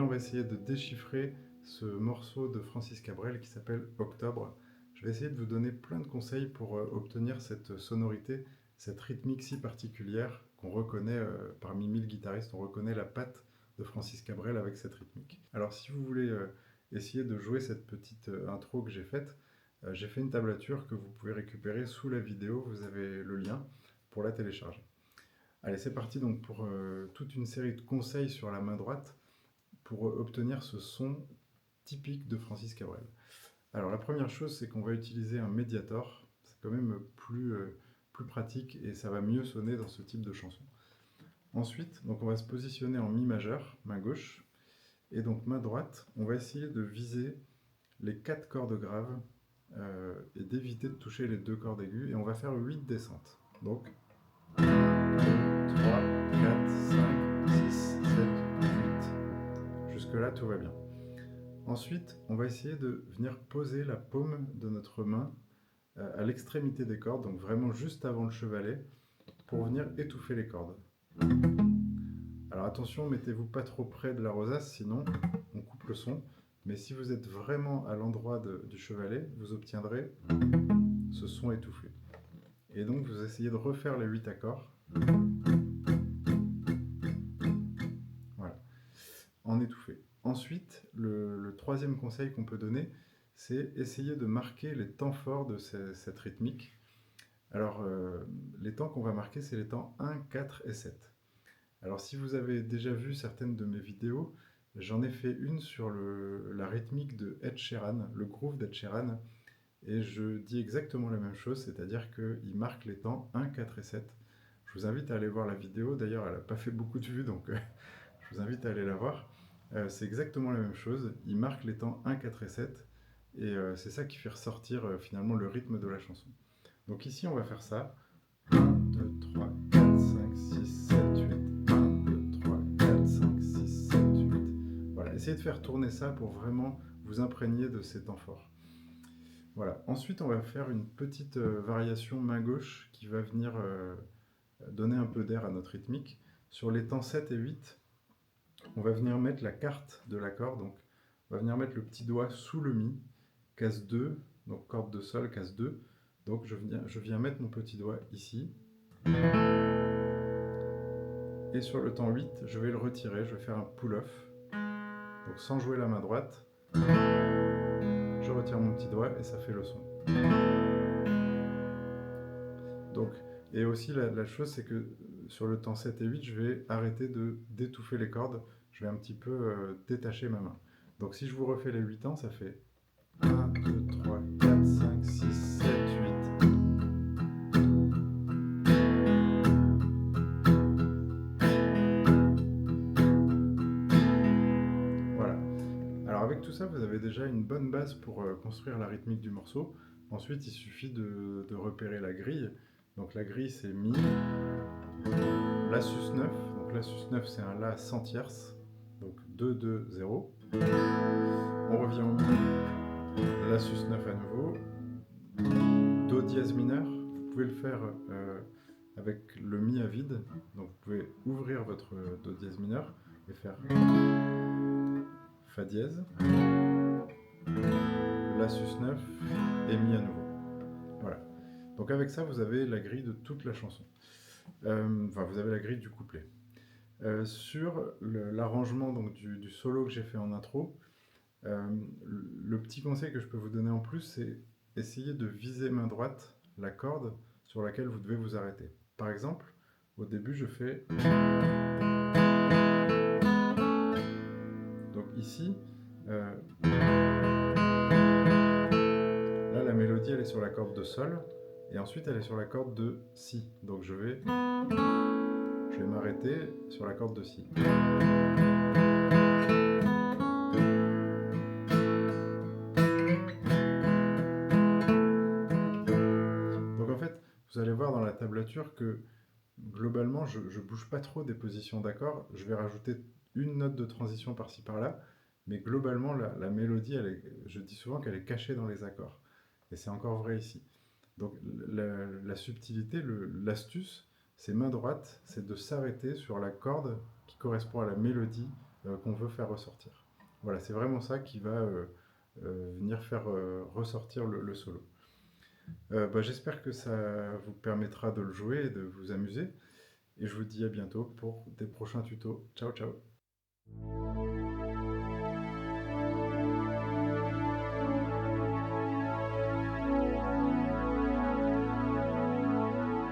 Aujourd'hui, on va essayer de déchiffrer ce morceau de Francis Cabrel qui s'appelle Octobre. Je vais essayer de vous donner plein de conseils pour obtenir cette sonorité, cette rythmique si particulière qu'on reconnaît parmi 1000 guitaristes. On reconnaît la patte de Francis Cabrel avec cette rythmique. Alors si vous voulez essayer de jouer cette petite intro que j'ai fait une tablature que vous pouvez récupérer sous la vidéo. Vous avez le lien pour la télécharger. Allez, c'est parti donc pour toute une série de conseils sur la main droite pour obtenir ce son typique de Francis Cabrel. Alors la première chose, c'est qu'on va utiliser un médiator. C'est quand même plus pratique et ça va mieux sonner dans ce type de chanson. Ensuite, donc on va se positionner en mi majeur, main gauche, et donc main droite, on va essayer de viser les 4 cordes graves et d'éviter de toucher les 2 cordes aiguës, et on va faire 8 descentes. Donc 1, 2, 3, 4, 5, 6, 7, 8. Jusque-là, tout va bien. Ensuite, on va essayer de venir poser la paume de notre main à l'extrémité des cordes, donc vraiment juste avant le chevalet, pour venir étouffer les cordes. Alors attention, mettez-vous pas trop près de la rosace, sinon on coupe le son. Mais si vous êtes vraiment à l'endroit du chevalet, vous obtiendrez ce son étouffé. Et donc vous essayez de refaire les 8 accords. Voilà, en étouffé. Ensuite, le troisième conseil qu'on peut donner, c'est essayer de marquer les temps forts de cette rythmique. Alors, les temps qu'on va marquer, c'est les temps 1, 4 et 7. Alors, si vous avez déjà vu certaines de mes vidéos, j'en ai fait une sur la rythmique de Ed Sheeran, le groove d'Ed Sheeran, et je dis exactement la même chose, c'est-à-dire qu'il marque les temps 1, 4 et 7. Je vous invite à aller voir la vidéo, d'ailleurs elle n'a pas fait beaucoup de vues, donc je vous invite à aller la voir. C'est exactement la même chose, il marque les temps 1, 4 et 7, et c'est ça qui fait ressortir finalement le rythme de la chanson. Donc ici on va faire ça. 1, 2, 3, 4, 5, 6, 7, 8. 1, 2, 3, 4, 5, 6, 7, 8. Voilà, essayez de faire tourner ça pour vraiment vous imprégner de ces temps forts. Voilà, ensuite on va faire une petite variation main gauche qui va venir donner un peu d'air à notre rythmique. Sur les temps 7 et 8, on va venir mettre la carte de l'accord, donc on va venir mettre le petit doigt sous le mi, case 2, donc corde de sol, case 2. Donc je viens mettre mon petit doigt ici. Et sur le temps 8, je vais le retirer, je vais faire un pull-off. Donc sans jouer la main droite, je retire mon petit doigt et ça fait le son. Donc, et aussi la chose, c'est que sur le temps 7 et 8, je vais arrêter d'étouffer les cordes. Je vais un petit peu détacher ma main. Donc si je vous refais les 8 temps, ça fait 1, 2, 3, 4, 5, 6, 7, 8. Voilà. Alors avec tout ça, vous avez déjà une bonne base pour construire la rythmique du morceau. Ensuite, il suffit de repérer la grille. Donc la grille, c'est Mi, La sus 9. Donc La sus 9, c'est un La sans tierce. Donc 2, 2, 0. On revient au Mi, La sus 9 à nouveau. Do dièse mineur. Vous pouvez le faire avec le Mi à vide. Donc vous pouvez ouvrir votre Do dièse mineur et faire Fa dièse, La sus 9 et Mi à nouveau. Voilà. Donc avec ça, vous avez la grille de toute la chanson. Enfin, vous avez la grille du couplet. Sur l'arrangement du solo que j'ai fait en intro, le petit conseil que je peux vous donner en plus, c'est essayer de viser main droite la corde sur laquelle vous devez vous arrêter. Par exemple, au début, je fais... Donc ici, là, la mélodie, elle est sur la corde de Sol, et ensuite, elle est sur la corde de Si. Donc je vais m'arrêter sur la corde de Si. Donc en fait, vous allez voir dans la tablature que globalement, je ne bouge pas trop des positions d'accords. Je vais rajouter une note de transition par-ci par-là, mais globalement, la mélodie, je dis souvent qu'elle est cachée dans les accords. Et c'est encore vrai ici. Donc la subtilité, l'astuce, c'est main droite, c'est de s'arrêter sur la corde qui correspond à la mélodie qu'on veut faire ressortir. Voilà, c'est vraiment ça qui va venir faire ressortir le solo. Bah, j'espère que ça vous permettra de le jouer et de vous amuser. Et je vous dis à bientôt pour des prochains tutos. Ciao, ciao!